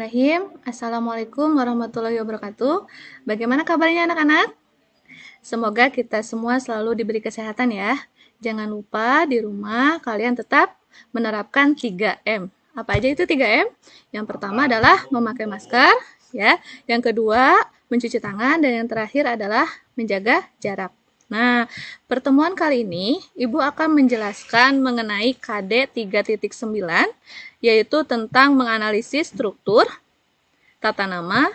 Bismillahirrahmanirrahim. Assalamualaikum warahmatullahi wabarakatuh. Bagaimana kabarnya anak-anak? Semoga kita semua selalu diberi kesehatan ya. Jangan lupa di rumah kalian tetap menerapkan 3M. Apa aja itu 3M? Yang pertama adalah memakai masker, ya. Yang kedua, mencuci tangan, dan yang terakhir adalah menjaga jarak. Nah, pertemuan kali ini Ibu akan menjelaskan mengenai KD 3.9, yaitu tentang menganalisis struktur, tata nama,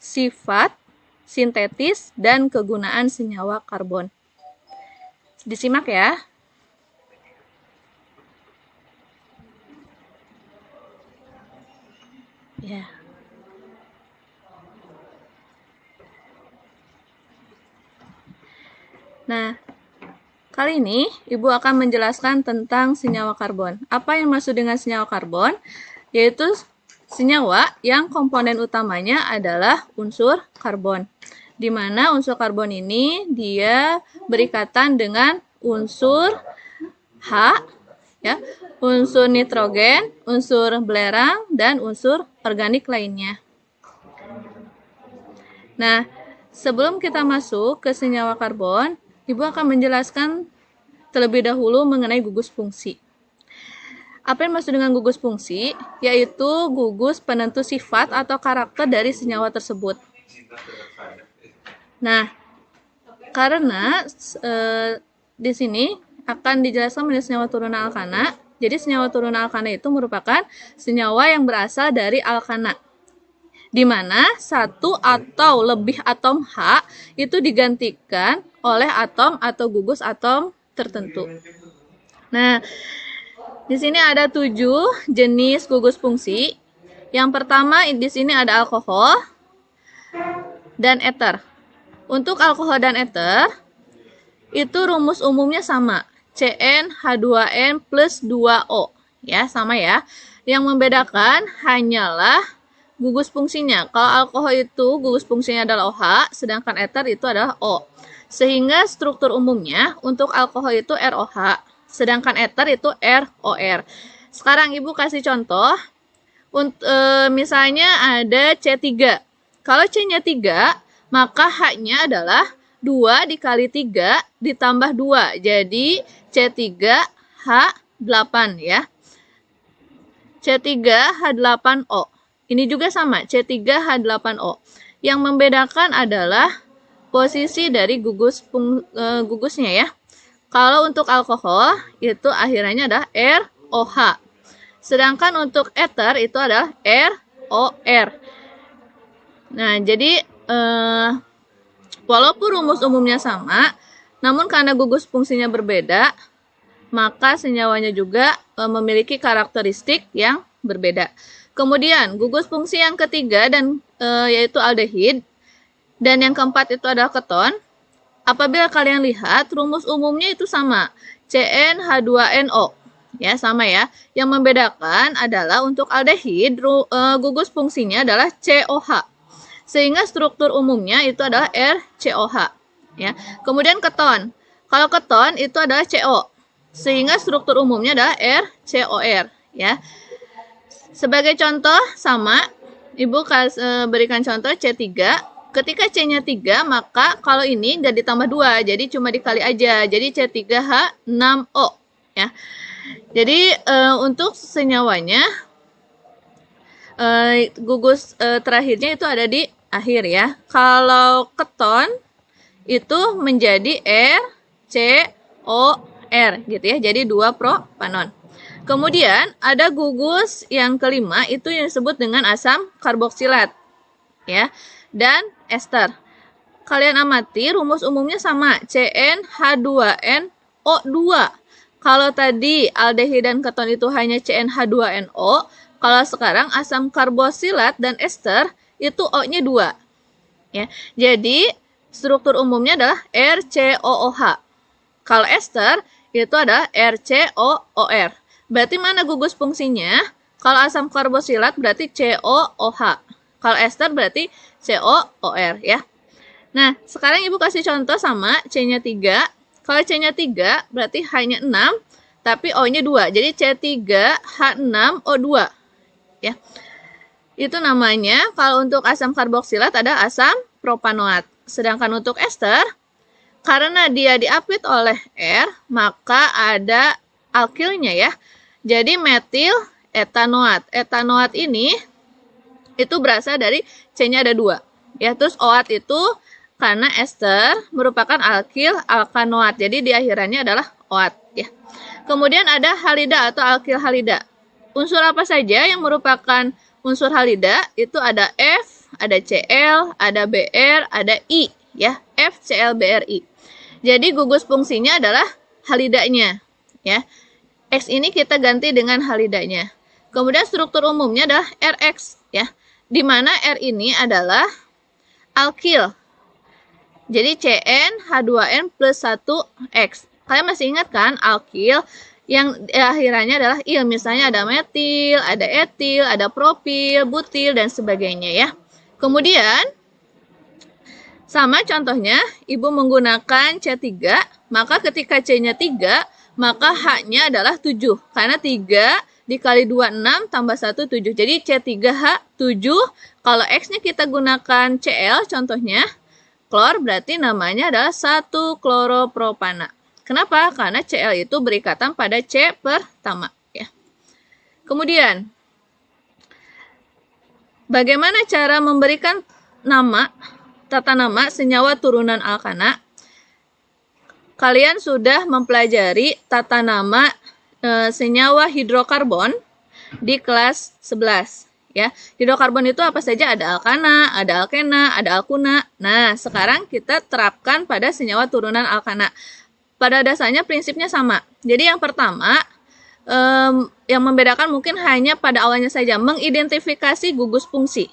sifat, sintetis, dan kegunaan senyawa karbon. Disimak ya. Ya. Nah, kali ini Ibu akan menjelaskan tentang senyawa karbon. Apa yang maksud dengan senyawa karbon? Yaitu senyawa yang komponen utamanya adalah unsur karbon. Di mana unsur karbon ini dia berikatan dengan unsur H, ya, unsur nitrogen, unsur belerang, dan unsur organik lainnya. Nah, sebelum kita masuk ke senyawa karbon, Ibu akan menjelaskan terlebih dahulu mengenai gugus fungsi. Apa yang maksud dengan gugus fungsi? Yaitu gugus penentu sifat atau karakter dari senyawa tersebut. Nah, karena di sini akan dijelaskan mengenai senyawa turunan alkana. Jadi senyawa turunan alkana itu merupakan senyawa yang berasal dari alkana, di mana satu atau lebih atom H itu digantikan oleh atom atau gugus atom tertentu. Nah, di sini ada 7 jenis gugus fungsi. Yang pertama di sini ada alkohol dan eter. Untuk alkohol dan eter itu rumus umumnya sama, CnH2n plus 2O. Ya, sama ya. Yang membedakan hanyalah gugus fungsinya. Kalau alkohol itu gugus fungsinya adalah OH, sedangkan eter itu adalah O. Sehingga struktur umumnya untuk alkohol itu ROH, sedangkan eter itu ROR. Sekarang Ibu kasih contoh. Misalnya ada C3. Kalau C-nya 3, maka H-nya adalah 2 dikali 3 ditambah 2. Jadi C3H8 ya. C3H8O. Ini juga sama, C3H8O. Yang membedakan adalah posisi dari gugusnya ya. Kalau untuk alkohol, itu akhirannya adalah ROH. Sedangkan untuk eter itu adalah ROR. Nah, jadi walaupun rumus umumnya sama, namun karena gugus fungsinya berbeda, maka senyawanya juga memiliki karakteristik yang berbeda. Kemudian gugus fungsi yang ketiga yaitu aldehid, dan yang keempat itu adalah keton. Apabila kalian lihat rumus umumnya itu sama, CnH2nO. Ya, sama ya. Yang membedakan adalah untuk aldehid gugus fungsinya adalah COH. Sehingga struktur umumnya itu adalah RCOH, ya. Kemudian keton. Kalau keton itu adalah CO. Sehingga struktur umumnya adalah RCOR, ya. Sebagai contoh sama, Ibu berikan contoh C3. Ketika C-nya 3, maka kalau ini nggak ditambah 2, jadi cuma dikali aja. Jadi C3H6O, ya. Jadi untuk senyawanya gugus terakhirnya itu ada di akhir ya. Kalau keton itu menjadi RCOR gitu ya. Jadi 2 propanon. Kemudian ada gugus yang kelima itu yang disebut dengan asam karboksilat ya, dan ester. Kalian amati rumus umumnya sama, CnH2nO2. Kalau tadi aldehid dan keton itu hanya CnH2nO, kalau sekarang asam karboksilat dan ester itu O-nya 2. Ya. Jadi struktur umumnya adalah RCOOH. Kalau ester itu adalah RCOOR. Berarti mana gugus fungsinya? Kalau asam karboksilat berarti COOH. Kalau ester berarti COOR ya. Nah, sekarang Ibu kasih contoh sama C-nya 3. Kalau C-nya 3 berarti H-nya 6, tapi O-nya 2. Jadi C3H6O2. Ya. itu namanya, kalau untuk asam karboksilat ada asam propanoat. Sedangkan untuk ester, karena dia diapit oleh R, maka ada alkilnya ya. Jadi metil etanoat. Etanoat ini itu berasal dari C-nya ada 2. Ya, terus oat itu karena ester merupakan alkil alkanoat. Jadi di akhirannya adalah oat ya. Kemudian ada halida atau alkil halida. Unsur apa saja yang merupakan unsur halida? Itu ada F, ada Cl, ada Br, ada I ya. F, Cl, Br, I. Jadi gugus fungsinya adalah halidanya ya. X ini kita ganti dengan halidanya. Kemudian struktur umumnya adalah Rx ya. Di mana R ini adalah alkil. Jadi Cn H2n plus 1X. Kalian masih ingat kan alkil yang akhirannya adalah il. Misalnya ada metil, ada etil, ada propil, butil, dan sebagainya ya. Kemudian, sama contohnya, ibu menggunakan C3, maka ketika C-nya 3, maka H-nya adalah 7. Karena 3 dikali 2, 6, tambah 1, 7. Jadi C3H, 7. Kalau X-nya kita gunakan Cl, contohnya, klor, berarti namanya adalah 1 kloropropana. Kenapa? Karena Cl itu berikatan pada C pertama. Ya. Kemudian, bagaimana cara memberikan nama, tata nama senyawa turunan alkana? Kalian sudah mempelajari tata nama senyawa hidrokarbon di kelas 11. Ya, hidrokarbon itu apa saja? Ada alkana, ada alkena, ada alkuna. Nah, sekarang kita terapkan pada senyawa turunan alkana. Pada dasarnya prinsipnya sama. Jadi yang pertama, yang membedakan mungkin hanya pada awalnya saja, mengidentifikasi gugus fungsi.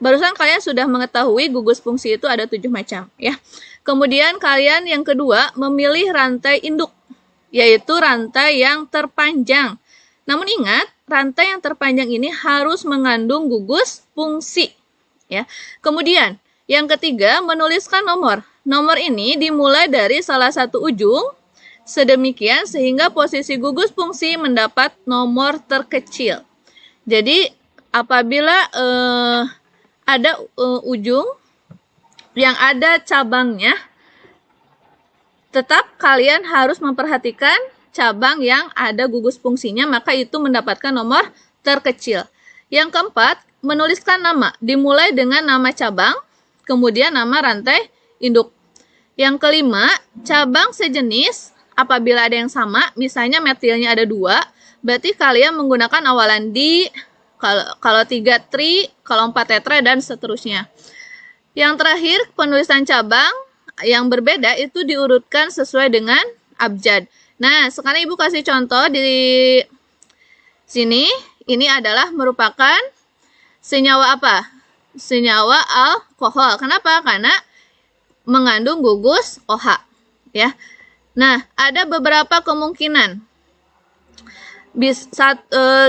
Barusan kalian sudah mengetahui gugus fungsi itu ada 7 macam. Ya. Kemudian kalian yang kedua, memilih rantai induk, yaitu rantai yang terpanjang. Namun ingat, rantai yang terpanjang ini harus mengandung gugus fungsi. Ya. Kemudian, yang ketiga, menuliskan nomor. Nomor ini dimulai dari salah satu ujung, sedemikian sehingga posisi gugus fungsi mendapat nomor terkecil. Jadi, apabila ada ujung yang ada cabangnya, tetap kalian harus memperhatikan cabang yang ada gugus fungsinya, maka itu mendapatkan nomor terkecil. Yang keempat, menuliskan nama. Dimulai dengan nama cabang, kemudian nama rantai induk. Yang kelima, cabang sejenis apabila ada yang sama, misalnya metilnya ada 2, berarti kalian menggunakan awalan di, kalau 3 tri, kalau 4 tetra, dan seterusnya. Yang terakhir, penulisan cabang yang berbeda itu diurutkan sesuai dengan abjad. Nah, sekarang ibu kasih contoh di sini. Ini adalah merupakan senyawa apa? Senyawa alkohol. Kenapa? Karena mengandung gugus OH. Ya. Nah, ada beberapa kemungkinan.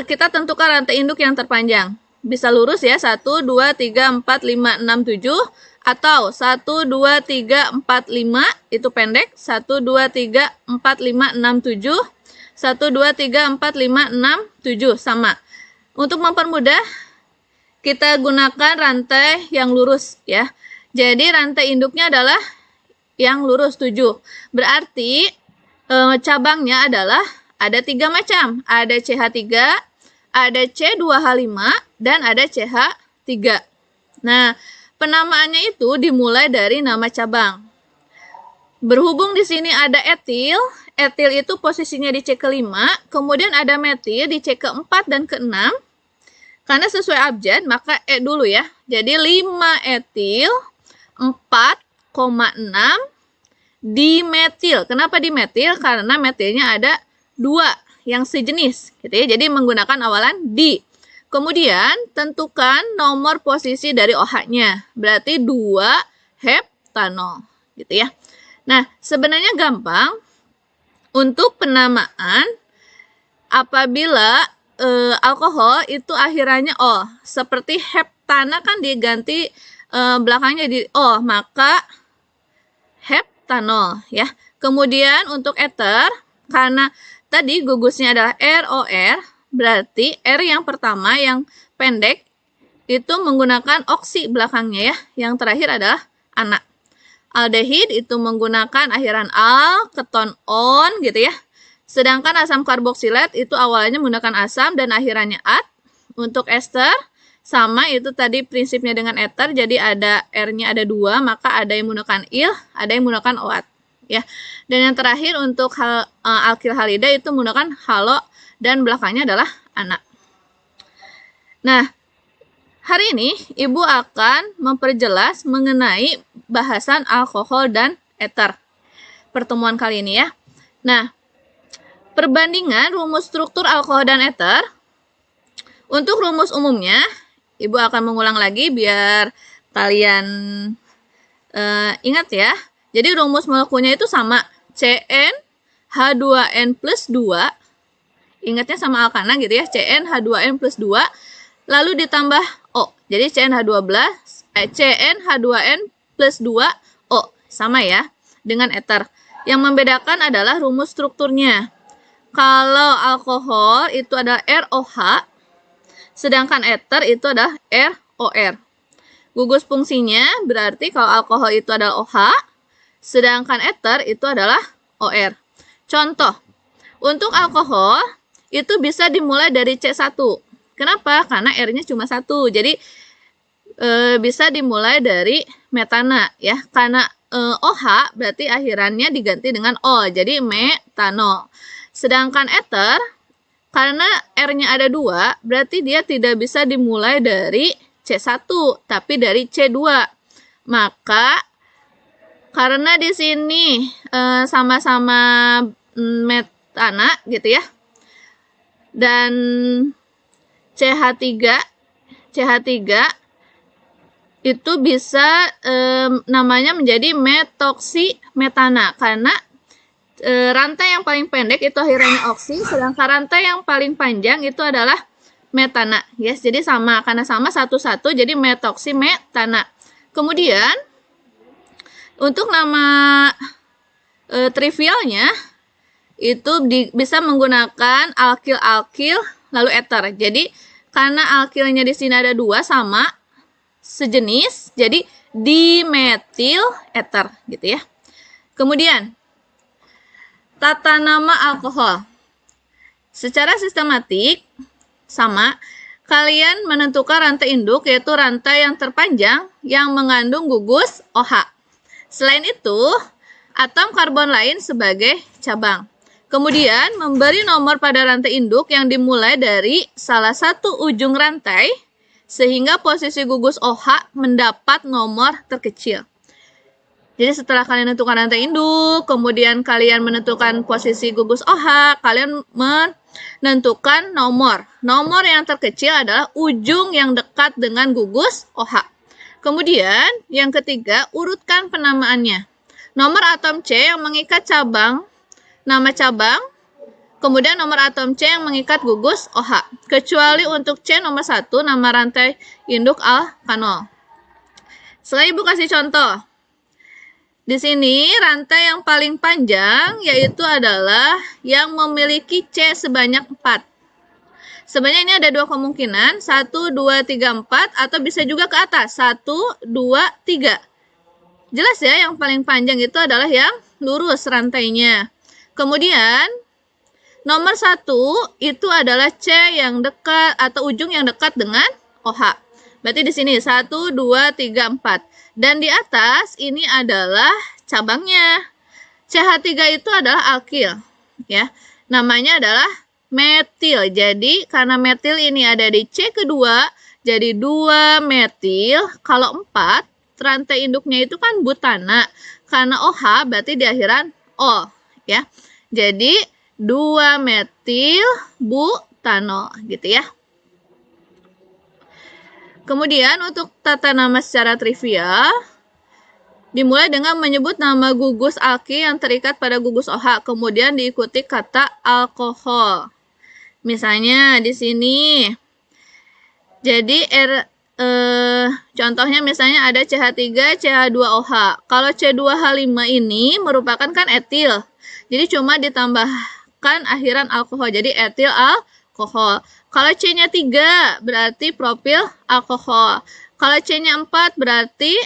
Kita tentukan rantai induk yang terpanjang. Bisa lurus ya, 1, 2, 3, 4, 5, 6, 7. Atau 1, 2, 3, 4, 5, itu pendek. 1, 2, 3, 4, 5, 6, 7. 1, 2, 3, 4, 5, 6, 7. Sama. Untuk mempermudah, kita gunakan rantai yang lurus ya. Jadi rantai induknya adalah yang lurus 7. Berarti cabangnya adalah ada 3 macam. Ada CH3, ada C2H5, dan ada CH3. Nah, penamaannya itu dimulai dari nama cabang. Berhubung di sini ada etil, etil itu posisinya di C ke-5, kemudian ada metil di C ke-4 dan ke-6. Karena sesuai abjad, maka E dulu ya. Jadi 5 etil, 4,6 dimetil. Kenapa dimetil? Karena metilnya ada 2 yang sejenis. Gitu ya. Jadi menggunakan awalan di. Kemudian tentukan nomor posisi dari OH-nya. Berarti 2 heptanol. Gitu ya. Nah, sebenarnya gampang untuk penamaan apabila alkohol itu akhirannya O. Seperti heptana kan diganti belakangnya di O, maka heptanol ya. Kemudian untuk eter, karena tadi gugusnya adalah ROR, berarti R yang pertama yang pendek itu menggunakan oksi belakangnya ya. Yang terakhir adalah ana. Aldehid itu menggunakan akhiran al, keton on gitu ya. Sedangkan asam karboksilat itu awalnya menggunakan asam dan akhirannya at. Untuk ester sama itu tadi prinsipnya dengan ether, jadi ada R-nya ada 2, maka ada yang menggunakan il, ada yang menggunakan oat ya. Dan yang terakhir untuk alkil halida itu menggunakan halo dan belakangnya adalah ana. Nah, hari ini Ibu akan memperjelas mengenai bahasan alkohol dan ether. Pertemuan kali ini ya. Nah, perbandingan rumus struktur alkohol dan ether. Untuk rumus umumnya, Ibu akan mengulang lagi biar kalian ingat ya. Jadi rumus molekunya itu sama. CN H2N plus 2. Ingatnya sama alkana gitu ya. CN H2N plus 2. Lalu ditambah O. Jadi CN H2N plus 2 O. Sama ya dengan ether. Yang membedakan adalah rumus strukturnya. Kalau alkohol itu adalah ROH. Sedangkan ether itu adalah ROR. Gugus fungsinya berarti kalau alkohol itu adalah OH, sedangkan ether itu adalah OR. Contoh, untuk alkohol itu bisa dimulai dari C1. Kenapa? Karena R-nya cuma 1. Jadi bisa dimulai dari metana ya. Karena OH berarti akhirannya diganti dengan O. Jadi metanol. Sedangkan ether karena R-nya ada 2, berarti dia tidak bisa dimulai dari C1, tapi dari C2. Maka, karena di sini sama-sama metana, gitu ya, dan CH3 itu bisa namanya menjadi metoksimetana, karena rantai yang paling pendek itu akhirnya oksi, sedangkan rantai yang paling panjang itu adalah metana. Yes, jadi sama, karena sama satu-satu, jadi metoksimetana. Kemudian, untuk nama trivialnya, itu bisa menggunakan alkil-alkil, lalu ether. Jadi, karena alkilnya di sini ada 2 sama, sejenis, jadi dimetil ether, gitu ya. Kemudian, tata nama alkohol. Secara sistematik, sama, kalian menentukan rantai induk, yaitu rantai yang terpanjang yang mengandung gugus OH. Selain itu, atom karbon lain sebagai cabang. Kemudian, memberi nomor pada rantai induk yang dimulai dari salah satu ujung rantai, sehingga posisi gugus OH mendapat nomor terkecil. Jadi setelah kalian menentukan rantai induk, kemudian kalian menentukan posisi gugus OH, kalian menentukan nomor. Nomor yang terkecil adalah ujung yang dekat dengan gugus OH. Kemudian yang ketiga, urutkan penamaannya. Nomor atom C yang mengikat cabang, nama cabang, kemudian nomor atom C yang mengikat gugus OH. Kecuali untuk C nomor 1, nama rantai induk alkanol. Setelah Ibu kasih contoh. Di sini rantai yang paling panjang yaitu adalah yang memiliki C sebanyak 4. Sebenarnya ini ada 2 kemungkinan, 1, 2, 3, 4, atau bisa juga ke atas, 1, 2, 3. Jelas ya, yang paling panjang itu adalah yang lurus rantainya. Kemudian, nomor 1 itu adalah C yang dekat atau ujung yang dekat dengan OH. Berarti di sini 1, 2, 3, 4. Dan di atas ini adalah cabangnya. CH3 itu adalah alkil. Ya. Namanya adalah metil. Jadi karena metil ini ada di C kedua, jadi 2 metil. Kalau 4, rantai induknya itu kan butana. Karena OH berarti di akhiran O. Ya. Jadi 2 metil butanol gitu ya. Kemudian untuk tata nama secara trivial, dimulai dengan menyebut nama gugus alki yang terikat pada gugus OH, kemudian diikuti kata alkohol. Misalnya di sini, jadi contohnya misalnya ada CH3, CH2OH. Kalau C2H5 ini merupakan kan etil, jadi cuma ditambahkan akhiran alkohol, jadi etil alkohol. Kalau C-nya 3 berarti propil alkohol. Kalau C-nya 4 berarti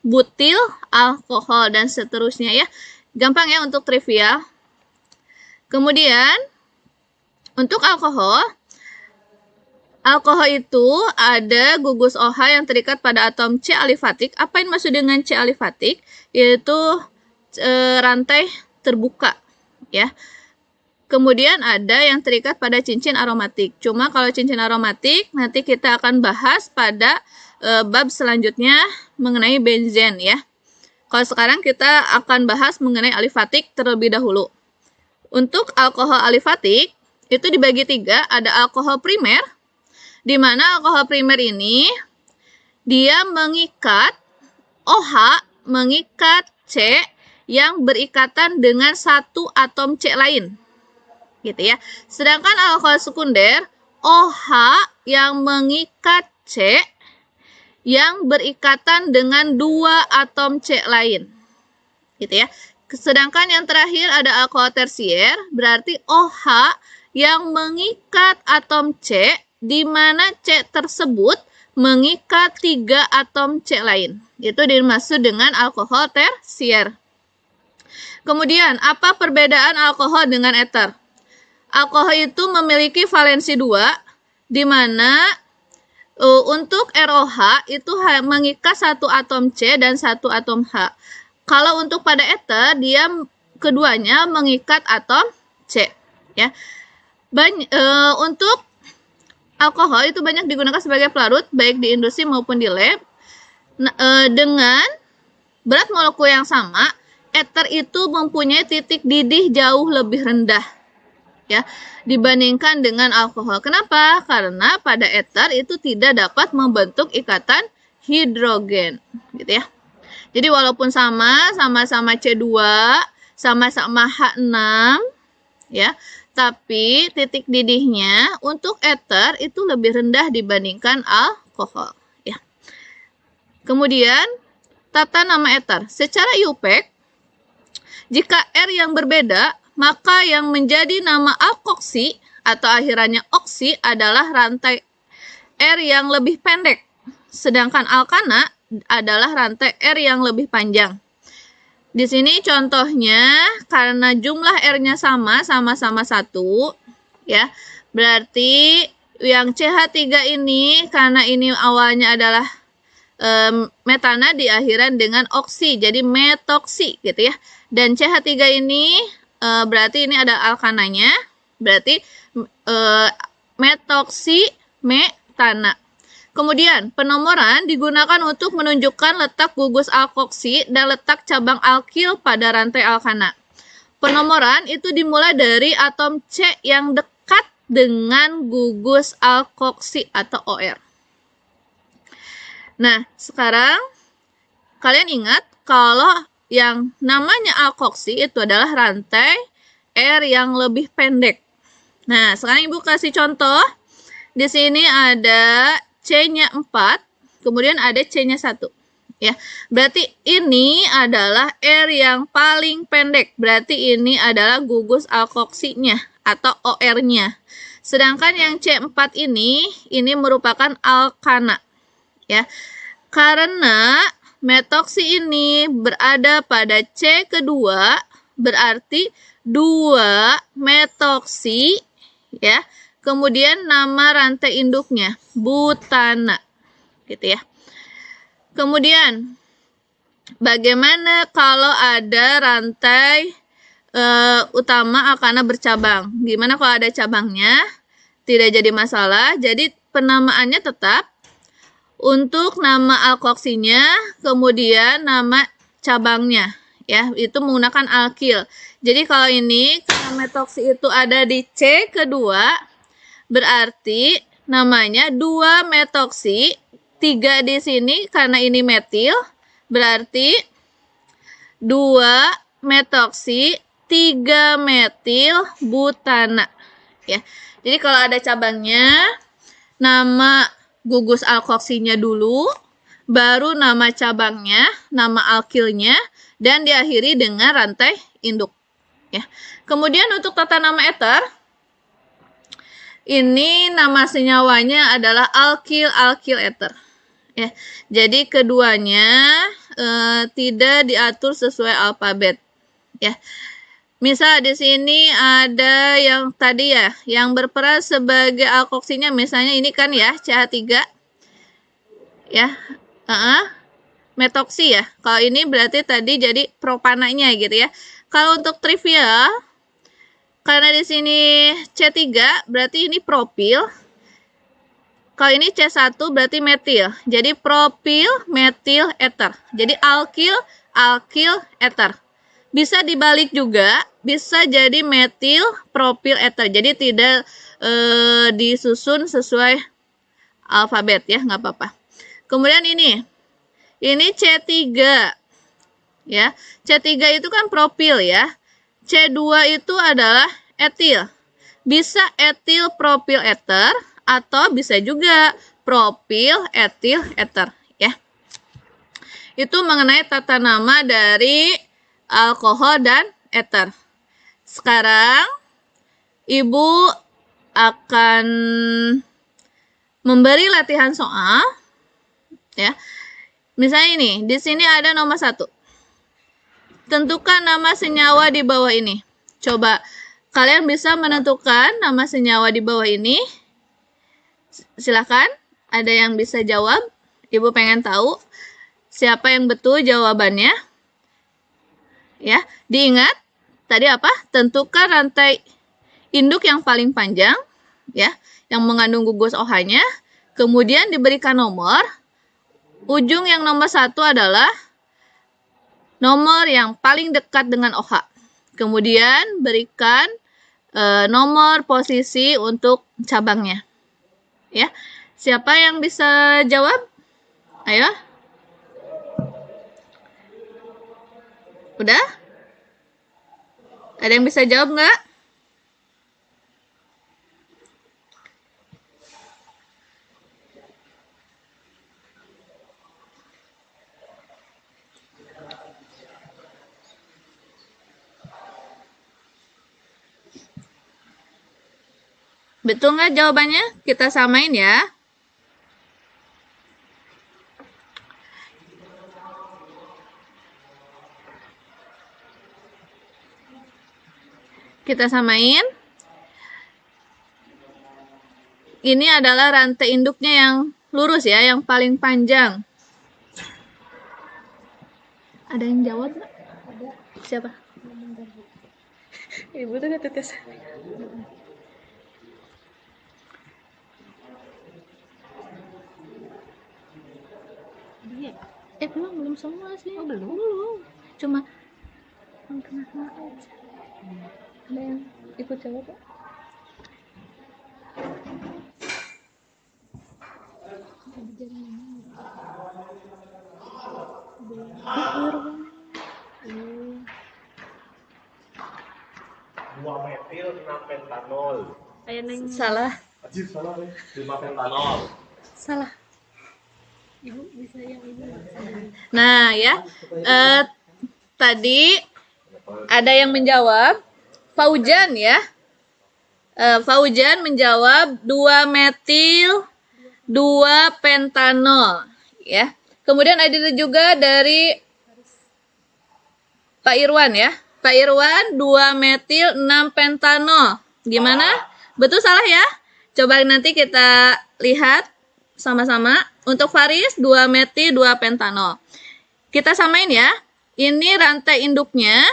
butil alkohol dan seterusnya ya. Gampang ya untuk trivia. Kemudian untuk alkohol itu ada gugus OH yang terikat pada atom C alifatik. Apa yang maksud dengan C alifatik? Yaitu rantai terbuka ya. Kemudian ada yang terikat pada cincin aromatik. Cuma kalau cincin aromatik nanti kita akan bahas pada bab selanjutnya mengenai benzen ya. Kalau sekarang kita akan bahas mengenai alifatik terlebih dahulu. Untuk alkohol alifatik itu dibagi 3, ada alkohol primer, di mana alkohol primer ini dia mengikat OH, mengikat C yang berikatan dengan satu atom C lain. Gitu ya. Sedangkan alkohol sekunder OH yang mengikat C yang berikatan dengan 2 atom C lain. Gitu ya. Sedangkan yang terakhir ada alkohol tersier, berarti OH yang mengikat atom C di mana C tersebut mengikat 3 atom C lain. Itu dimaksud dengan alkohol tersier. Kemudian, apa perbedaan alkohol dengan eter? Alkohol itu memiliki valensi 2, di mana untuk ROH itu mengikat 1 atom C dan 1 atom H. Kalau untuk pada eter, dia keduanya mengikat atom C. Ya. Untuk alkohol itu banyak digunakan sebagai pelarut, baik di industri maupun di lab. Dengan berat molekul yang sama, eter itu mempunyai titik didih jauh lebih rendah ya dibandingkan dengan alkohol. Kenapa? Karena pada eter itu tidak dapat membentuk ikatan hidrogen, gitu ya. Jadi walaupun sama-sama C2, sama-sama H6 ya, tapi titik didihnya untuk eter itu lebih rendah dibandingkan alkohol ya. Kemudian tata nama eter. Secara IUPAC, jika R yang berbeda, maka yang menjadi nama alkoksi atau akhirannya oksi adalah rantai R yang lebih pendek. Sedangkan alkana adalah rantai R yang lebih panjang. Di sini contohnya karena jumlah R-nya sama-sama 1 ya. Berarti yang CH3 ini karena ini awalnya adalah metana di akhiran dengan oksi, jadi metoksi gitu ya. Dan CH3 ini berarti ini ada alkananya, berarti metoksi metana. Kemudian penomoran digunakan untuk menunjukkan letak gugus alkoksi dan letak cabang alkil pada rantai alkana. Penomoran itu dimulai dari atom C yang dekat dengan gugus alkoksi atau OR. Nah, sekarang kalian ingat kalau yang namanya alkoksi itu adalah rantai R yang lebih pendek. Nah, sekarang Ibu kasih contoh. Di sini ada C-nya 4, kemudian ada C-nya 1. Ya, berarti ini adalah R yang paling pendek. Berarti ini adalah gugus alkoksinya atau OR-nya. Sedangkan yang C4 ini merupakan alkana. Ya, karena metoksi ini berada pada C kedua, berarti 2 metoksi, ya. Kemudian nama rantai induknya, butana, gitu ya. Kemudian, bagaimana kalau ada rantai utama alkana bercabang? Gimana kalau ada cabangnya? Tidak jadi masalah, jadi penamaannya tetap. Untuk nama alkoksinya, kemudian nama cabangnya, ya, itu menggunakan alkil. Jadi kalau ini, karena metoksi itu ada di C kedua, berarti namanya 2 metoksi, 3 di sini karena ini metil, berarti 2 metoksi, 3 metil butana. Ya, jadi kalau ada cabangnya, nama gugus alkoksinya dulu, baru nama cabangnya, nama alkilnya, dan diakhiri dengan rantai induk. Ya. Kemudian untuk tata nama eter, Ini nama senyawanya adalah alkyl ether. Ya, jadi keduanya tidak diatur sesuai alfabet. Ya, misal di sini ada yang tadi ya, yang berperan sebagai alkoksinya, misalnya ini kan ya CH3, ya, metoksi ya. Kalau ini berarti tadi jadi propananya gitu ya. Kalau untuk trivia, karena di sini C3 berarti ini propil. Kalau ini C1 berarti metil. Jadi propil metil ether. Jadi alkyl ether. Bisa dibalik juga, bisa jadi metil propil ether. Jadi tidak disusun sesuai alfabet ya, nggak apa-apa. Kemudian ini C3 ya. C3 itu kan propil ya. C2 itu adalah etil. Bisa etil propil ether atau bisa juga propil etil ether ya. Itu mengenai tata nama dari alkohol dan ether. Sekarang Ibu akan memberi latihan soal ya. Misalnya ini, di sini ada nomor 1. Tentukan nama senyawa di bawah ini. Coba kalian bisa menentukan nama senyawa di bawah ini. Silakan, ada yang bisa jawab? Ibu pengen tahu siapa yang betul jawabannya. Ya, diingat tadi apa? Tentukan rantai induk yang paling panjang, ya, yang mengandung gugus OH-nya. Kemudian diberikan nomor. Ujung yang nomor 1 adalah nomor yang paling dekat dengan OH. Kemudian berikan nomor posisi untuk cabangnya. Ya, siapa yang bisa jawab? Ayo. Udah? Ada yang bisa jawab nggak? Betul nggak jawabannya? Kita samain ya. Kita samain. Ini adalah rantai induknya yang lurus ya, yang paling panjang. Ada yang jawab nggak? Ada. Siapa? Ibu tuh gak tetes. Belum semua sih. Oh, belum. Cuma kenapa aja. Ada yang ikut jawab ya? Dua metil 6 pentanol. Salah. Ajib salah ya. 5 pentanol. Salah. Ibu bisa yang ini. Nah ya, tadi ada yang menjawab Faujan ya. Faujan menjawab 2 metil 2 pentanol ya. Kemudian ada juga dari Pak Irwan ya. Pak Irwan 2 metil 6 pentanol. Gimana? Betul salah ya? Coba nanti kita lihat sama-sama. Untuk Faris 2 metil 2 pentanol. Kita samain ya. Ini rantai induknya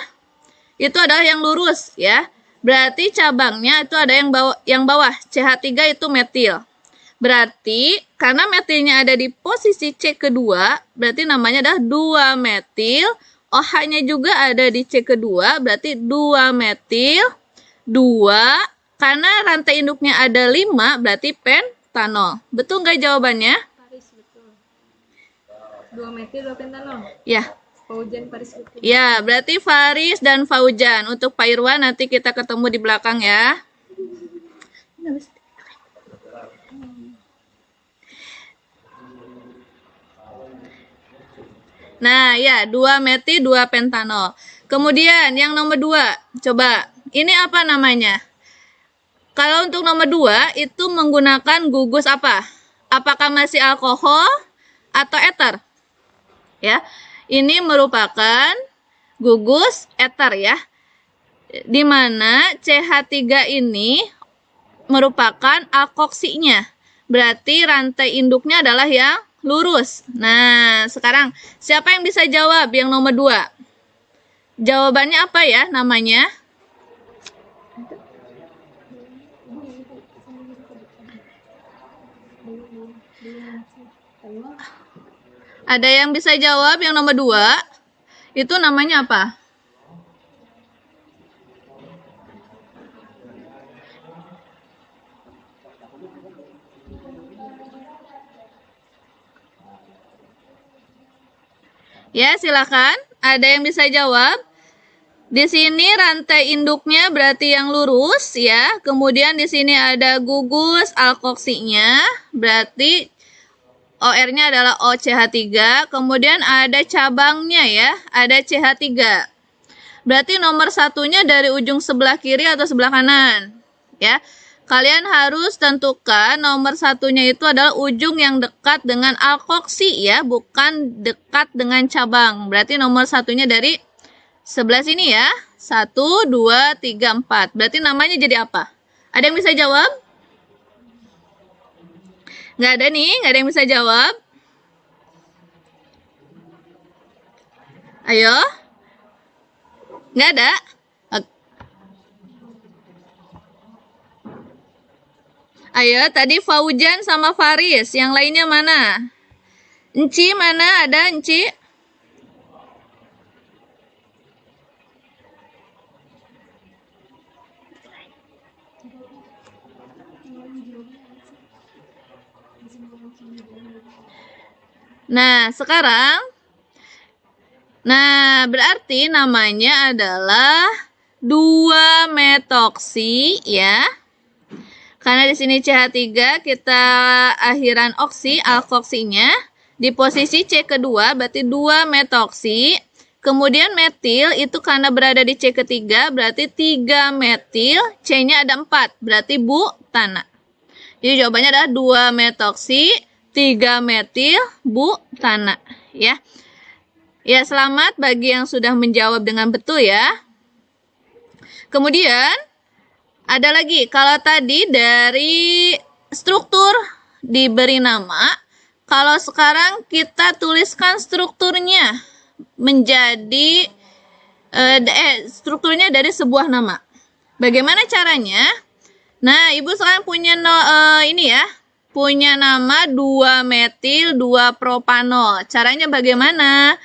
itu adalah yang lurus ya. Berarti cabangnya itu ada yang bawah. CH3 itu metil. Berarti karena metilnya ada di posisi C kedua, berarti namanya adalah 2 metil. OH-nya juga ada di C kedua, berarti 2 metil 2. Karena rantai induknya ada 5, berarti pentanol. Betul nggak jawabannya? Paris betul. 2 metil 2 pentanol. Ya. Faujan Paris betul. Ya, berarti Faris dan Faujan. Untuk Pak Irwan nanti kita ketemu di belakang ya. Nah, ya, 2 metil 2 pentanol. Kemudian yang nomor 2, coba. Ini apa namanya? Kalau untuk nomor 2 itu menggunakan gugus apa? Apakah masih alkohol atau eter? Ya. Ini merupakan gugus eter ya. Di mana CH3 ini merupakan alkoksinya. Berarti rantai induknya adalah yang lurus. Nah, sekarang siapa yang bisa jawab yang nomor 2? Jawabannya apa ya namanya? Ada yang bisa jawab yang nomor 2? Itu namanya apa? Ya, silakan. Ada yang bisa jawab? Di sini rantai induknya berarti yang lurus ya. Kemudian di sini ada gugus alkoksinya, berarti OR-nya adalah OCH3. Kemudian ada cabangnya ya, ada CH3. Berarti nomor satunya dari ujung sebelah kiri atau sebelah kanan. Ya. Kalian harus tentukan nomor satunya itu adalah ujung yang dekat dengan alkoksi ya, bukan dekat dengan cabang. Berarti nomor satunya dari sebelah sini ya. 1, 2, 3, 4. Berarti namanya jadi apa? Ada yang bisa jawab? Nggak ada nih, nggak ada yang bisa jawab. Ayo. Nggak ada? Ayo, tadi Faujan sama Faris. Yang lainnya mana? Enci mana? Ada Enci? Nah, sekarang. Nah, berarti namanya adalah 2-metoksi ya. Karena di sini CH3 kita akhiran oksi, alkoksinya di posisi C kedua berarti 2-metoksi. Kemudian metil itu karena berada di C ketiga berarti 3-metil, C-nya ada 4 berarti butana. Jadi jawabannya adalah 2-metoksi, 3-metil, butana ya. Ya, selamat bagi yang sudah menjawab dengan betul ya. Kemudian ada lagi, kalau tadi dari struktur diberi nama, kalau sekarang kita tuliskan strukturnya menjadi strukturnya dari sebuah nama. Bagaimana caranya? Nah, Ibu sekarang punya ini ya, punya nama 2-metil 2-propanol. Caranya bagaimana?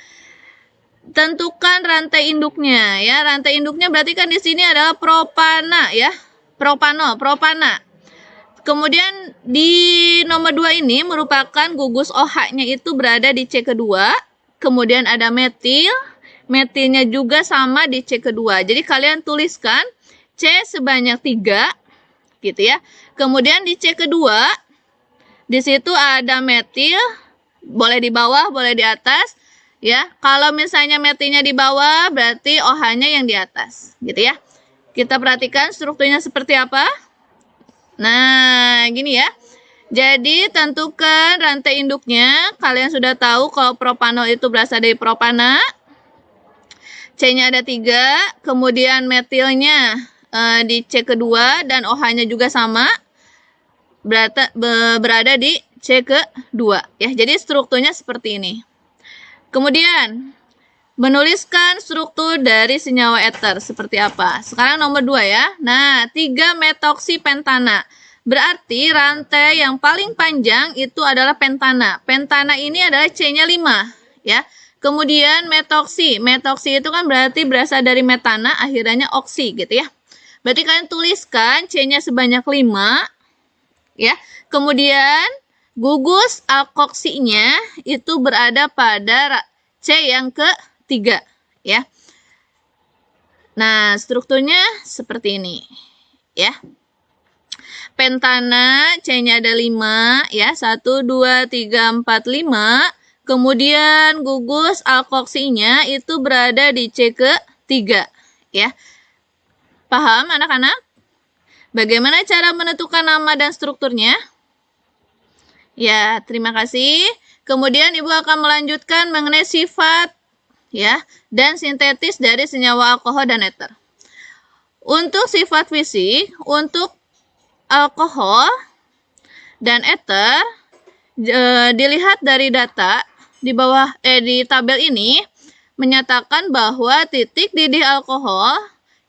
Tentukan rantai induknya ya. Rantai induknya berarti kan di sini adalah propana ya. Propana. Kemudian di nomor 2 ini merupakan gugus OH-nya itu berada di C kedua. Kemudian ada metil. Metilnya juga sama di C kedua. Jadi kalian tuliskan C sebanyak 3 gitu ya. Kemudian di C kedua di situ ada metil, boleh di bawah, boleh di atas ya. Kalau misalnya metilnya di bawah berarti OH-nya yang di atas gitu ya. Kita perhatikan strukturnya seperti apa. Nah, gini ya. Jadi, tentukan rantai induknya. Kalian sudah tahu kalau propanol itu berasal dari propana. C-nya ada 3. Kemudian metilnya di C kedua. Dan OH-nya juga sama. Berada di C kedua. Ya, jadi strukturnya seperti ini. Kemudian, menuliskan struktur dari senyawa eter seperti apa. Sekarang nomor 2 ya. Nah, 3-metoksi pentana. Berarti rantai yang paling panjang itu adalah pentana. Pentana ini adalah C-nya 5 ya. Kemudian metoksi. Metoksi itu kan berarti berasal dari metana, akhirnya oksi gitu ya. Berarti kalian tuliskan C-nya sebanyak 5 ya. Kemudian gugus alkoksinya itu berada pada C yang ke-3 ya. Nah, strukturnya seperti ini ya. Pentana C-nya ada 5 ya. 1 2 3 4 5. Kemudian gugus alkoksinya itu berada di C ke-3 ya. Paham anak-anak? Bagaimana cara menentukan nama dan strukturnya? Ya, terima kasih. Kemudian Ibu akan melanjutkan mengenai sifat ya dan sintetis dari senyawa alkohol dan eter. Untuk sifat fisik, untuk alkohol dan eter dilihat dari data di bawah di tabel ini menyatakan bahwa titik didih alkohol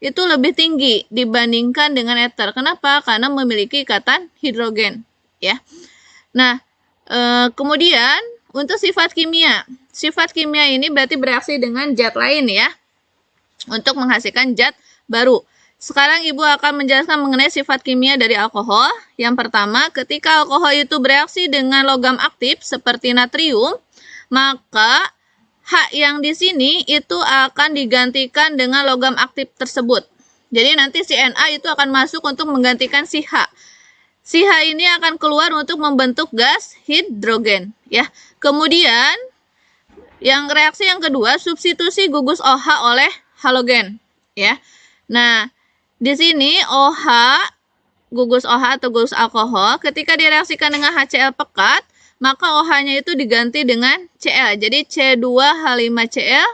itu lebih tinggi dibandingkan dengan eter. Kenapa? Karena memiliki ikatan hidrogen ya. Nah, kemudian untuk sifat kimia. Sifat kimia ini berarti bereaksi dengan zat lain ya. Untuk menghasilkan zat baru. Sekarang Ibu akan menjelaskan mengenai sifat kimia dari alkohol. Yang pertama, ketika alkohol itu bereaksi dengan logam aktif seperti natrium, maka H yang di sini itu akan digantikan dengan logam aktif tersebut. Jadi nanti si Na itu akan masuk untuk menggantikan si H. Si H ini akan keluar untuk membentuk gas hidrogen ya. Kemudian yang reaksi yang kedua, substitusi gugus OH oleh halogen ya. Nah, di sini OH, gugus OH atau gugus alkohol ketika direaksikan dengan HCl pekat, maka OH-nya itu diganti dengan Cl. Jadi C2H5Cl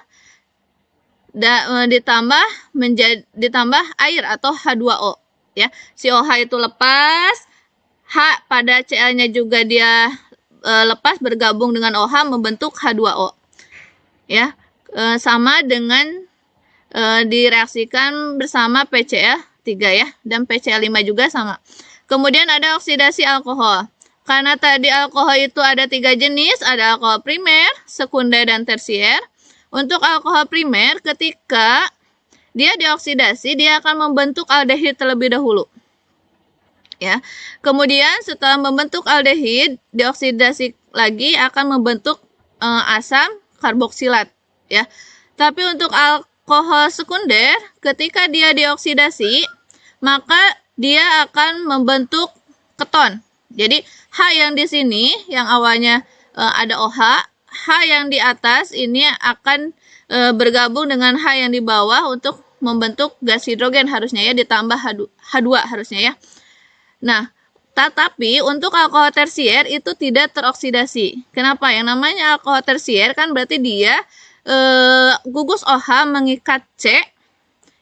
ditambah air atau H2O ya. Si OH itu lepas, H pada Cl-nya juga dia lepas bergabung dengan OH membentuk H2O. Ya, sama dengan direaksikan bersama PCl3 ya, dan PCl5 juga sama. Kemudian ada oksidasi alkohol. Karena tadi alkohol itu ada 3 jenis, ada alkohol primer, sekunder, dan tersier. Untuk alkohol primer, ketika dia dioksidasi, dia akan membentuk aldehid terlebih dahulu. Ya. Kemudian setelah membentuk aldehid, dioksidasi lagi akan membentuk asam karboksilat ya. Tapi untuk alkohol sekunder, ketika dia dioksidasi, maka dia akan membentuk keton. Jadi H yang di sini yang awalnya ada OH, H yang di atas ini akan bergabung dengan H yang di bawah untuk membentuk gas hidrogen harusnya ya, ditambah H2 harusnya ya. Nah, tetapi untuk alkohol tersier itu tidak teroksidasi. Kenapa? Yang namanya alkohol tersier kan berarti dia gugus OH mengikat C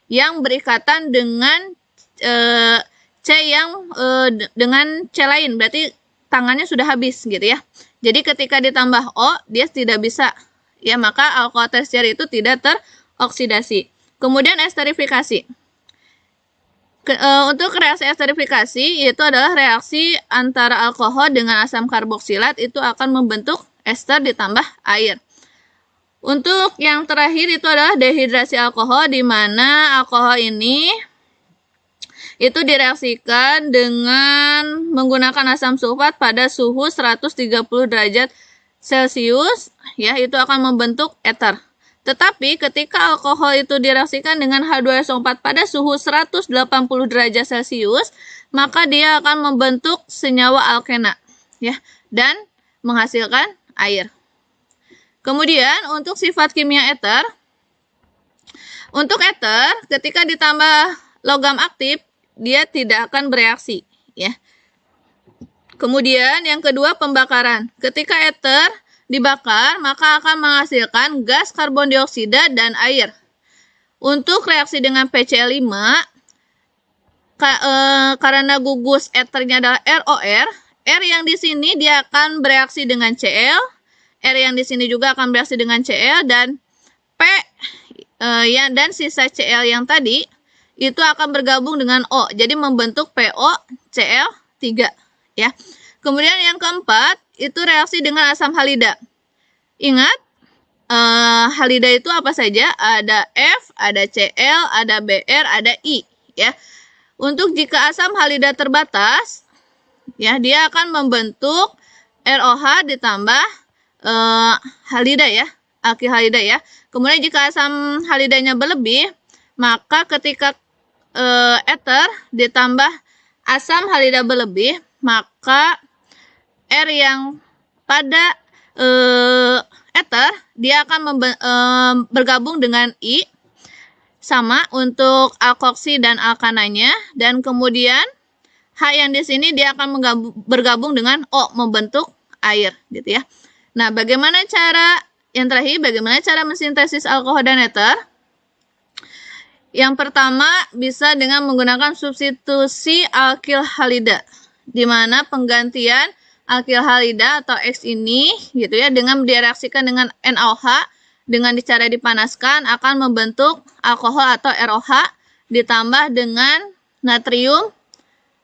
yang berikatan dengan C yang dengan C lain. Berarti tangannya sudah habis gitu ya. Jadi ketika ditambah O, dia tidak bisa. Ya, maka alkohol tersier itu tidak teroksidasi. Kemudian esterifikasi. Untuk reaksi esterifikasi itu adalah reaksi antara alkohol dengan asam karboksilat itu akan membentuk ester ditambah air. Untuk yang terakhir itu adalah dehidrasi alkohol, di mana alkohol ini itu direaksikan dengan menggunakan asam sulfat pada suhu 130 derajat Celcius ya, itu akan membentuk eter. Tetapi ketika alkohol itu direaksikan dengan H2SO4 pada suhu 180 derajat Celcius, maka dia akan membentuk senyawa alkena ya, dan menghasilkan air. Kemudian untuk sifat kimia eter, untuk eter ketika ditambah logam aktif dia tidak akan bereaksi ya. Kemudian yang kedua, pembakaran. Ketika eter dibakar, maka akan menghasilkan gas karbon dioksida dan air. Untuk reaksi dengan PCl5, karena gugus eternya adalah ROR, R yang di sini dia akan bereaksi dengan Cl, R yang di sini juga akan bereaksi dengan Cl, dan P dan sisa Cl yang tadi itu akan bergabung dengan O, jadi membentuk POCl3 ya. Kemudian yang keempat itu reaksi dengan asam halida. Ingat, halida itu apa saja? Ada F, ada Cl, ada Br, ada I ya. Untuk jika asam halida terbatas ya, dia akan membentuk ROH ditambah halida ya, alkil halida ya. Kemudian jika asam halidanya berlebih, maka ketika eter ditambah asam halida berlebih, maka R yang pada eter dia akan bergabung dengan I, sama untuk alkoksi dan alkananya, dan kemudian H yang di sini dia akan bergabung dengan O membentuk air gitu ya. Nah, bagaimana cara mensintesis alkohol dan eter? Yang pertama bisa dengan menggunakan substitusi alkil halida, di mana penggantian alkil halida atau X ini gitu ya dengan direaksikan dengan NaOH dengan cara dipanaskan akan membentuk alkohol atau ROH ditambah dengan natrium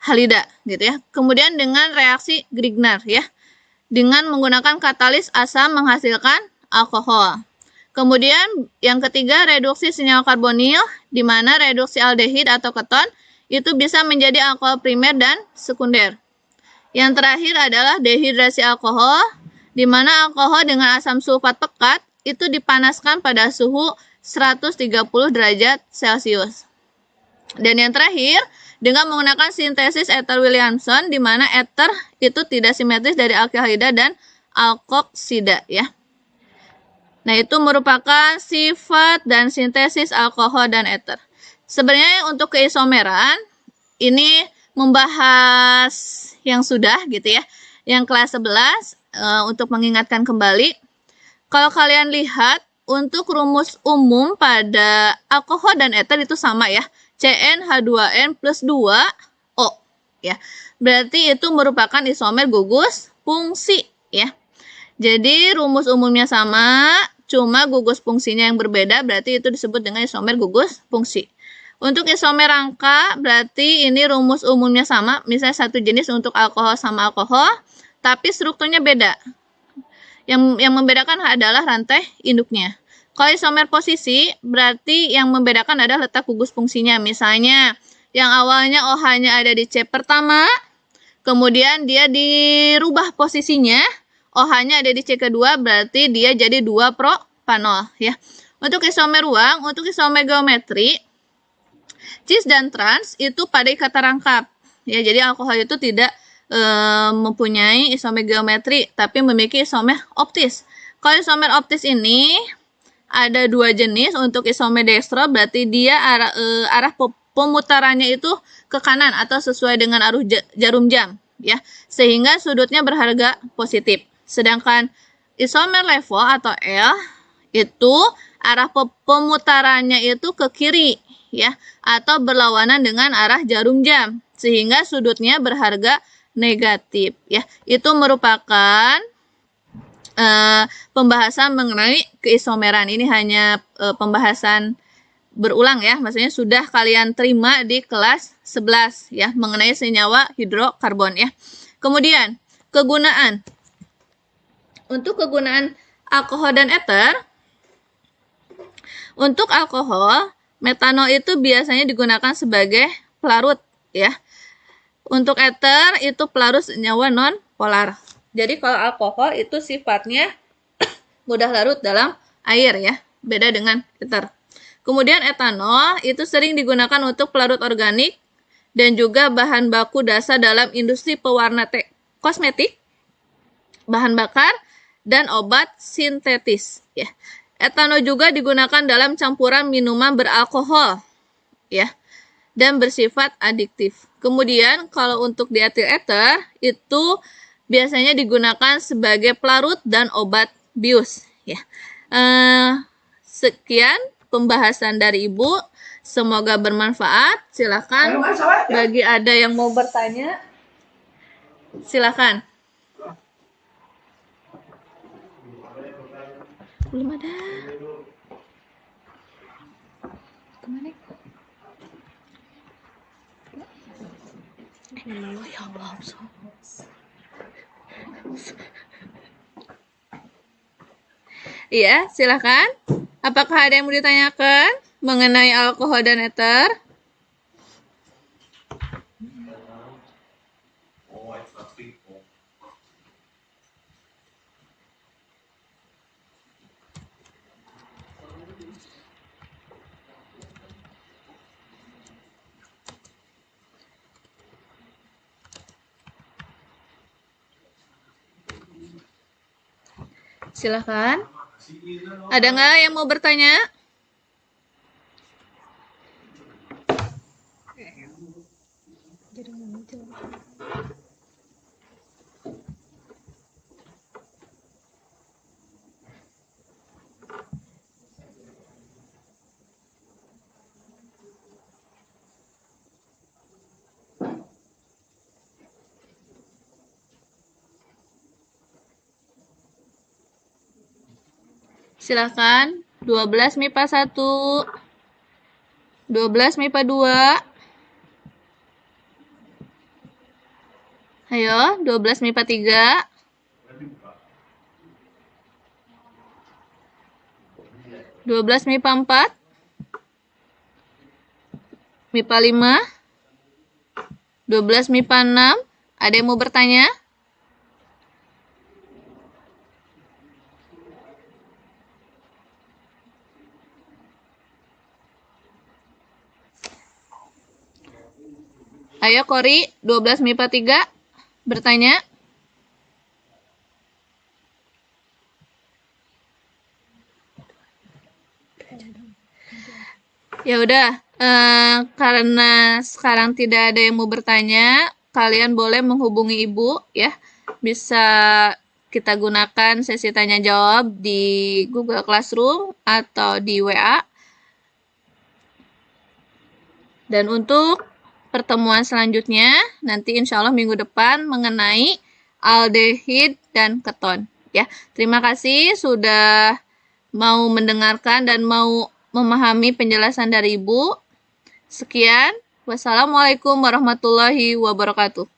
halida gitu ya. Kemudian dengan reaksi Grignard ya. Dengan menggunakan katalis asam menghasilkan alkohol. Kemudian yang ketiga reduksi senyawa karbonil di mana reduksi aldehid atau keton itu bisa menjadi alkohol primer dan sekunder. Yang terakhir adalah dehidrasi alkohol di mana alkohol dengan asam sulfat pekat itu dipanaskan pada suhu 130 derajat Celcius. Dan yang terakhir, dengan menggunakan sintesis ether Williamson, di mana ether itu tidak simetris dari alkilida dan alkoksida ya. Nah, itu merupakan sifat dan sintesis alkohol dan ether. Sebenarnya untuk keisomeran, ini membahas yang sudah gitu ya. Yang kelas 11, untuk mengingatkan kembali, kalau kalian lihat, untuk rumus umum pada alkohol dan ether itu sama ya. CnH2n plus 2O ya. Berarti itu merupakan isomer gugus fungsi ya. Jadi rumus umumnya sama, cuma gugus fungsinya yang berbeda, berarti itu disebut dengan isomer gugus fungsi. Untuk isomer rangka, berarti ini rumus umumnya sama, misalnya satu jenis untuk alkohol sama alkohol, tapi strukturnya beda. Yang membedakan adalah rantai induknya. Kalau isomer posisi, berarti yang membedakan adalah letak gugus fungsinya. Misalnya, yang awalnya OH-nya ada di C pertama, kemudian dia dirubah posisinya, OH-nya ada di C kedua, berarti dia jadi 2 propanol ya. Untuk isomer ruang, untuk isomer geometri, cis dan trans itu pada ikatan rangkap. Ya, jadi alkohol itu tidak mempunyai isomer geometri, tapi memiliki isomer optis. Kalau isomer optis ini ada 2 jenis. Untuk isomer dextro berarti dia arah pemutarannya itu ke kanan atau sesuai dengan arus jarum jam ya, sehingga sudutnya berharga positif. Sedangkan isomer levo atau L itu arah pemutarannya itu ke kiri ya, atau berlawanan dengan arah jarum jam, sehingga sudutnya berharga negatif ya. Itu merupakan pembahasan mengenai keisomeran. Ini hanya pembahasan berulang ya, maksudnya sudah kalian terima di kelas 11 ya, mengenai senyawa hidrokarbon ya. Kemudian kegunaan. Untuk kegunaan alkohol dan ether, untuk alkohol metanol itu biasanya digunakan sebagai pelarut ya. Untuk ether itu pelarut senyawa non polar. Jadi kalau alkohol itu sifatnya mudah larut dalam air ya, beda dengan ether. Kemudian etanol itu sering digunakan untuk pelarut organik dan juga bahan baku dasar dalam industri pewarna kosmetik, bahan bakar, dan obat sintetis ya. Etanol juga digunakan dalam campuran minuman beralkohol ya, dan bersifat adiktif. Kemudian kalau untuk diatil ether itu biasanya digunakan sebagai pelarut dan obat bius ya. Sekian pembahasan dari Ibu, semoga bermanfaat. Silakan bagi ada yang mau bertanya, silakan. Belum ada. Kemana? Oh ya Allah. Iya, silakan. Apakah ada yang mau ditanyakan mengenai alkohol dan ether? Silakan. Ada nggak yang mau bertanya? Silakan. 12 MIPA 1. 12 MIPA 2. Ayo, 12 MIPA 3. 12 MIPA 4. MIPA 5. 12 MIPA 6. Ada yang mau bertanya? Ayo Kori, 12 MIPA 3 bertanya. Ya udah, karena sekarang tidak ada yang mau bertanya, kalian boleh menghubungi Ibu ya. Bisa kita gunakan sesi tanya jawab di Google Classroom atau di WA. Dan untuk pertemuan selanjutnya, nanti insya Allah minggu depan mengenai aldehid dan keton. Ya, terima kasih sudah mau mendengarkan dan mau memahami penjelasan dari Ibu. Sekian, wassalamualaikum warahmatullahi wabarakatuh.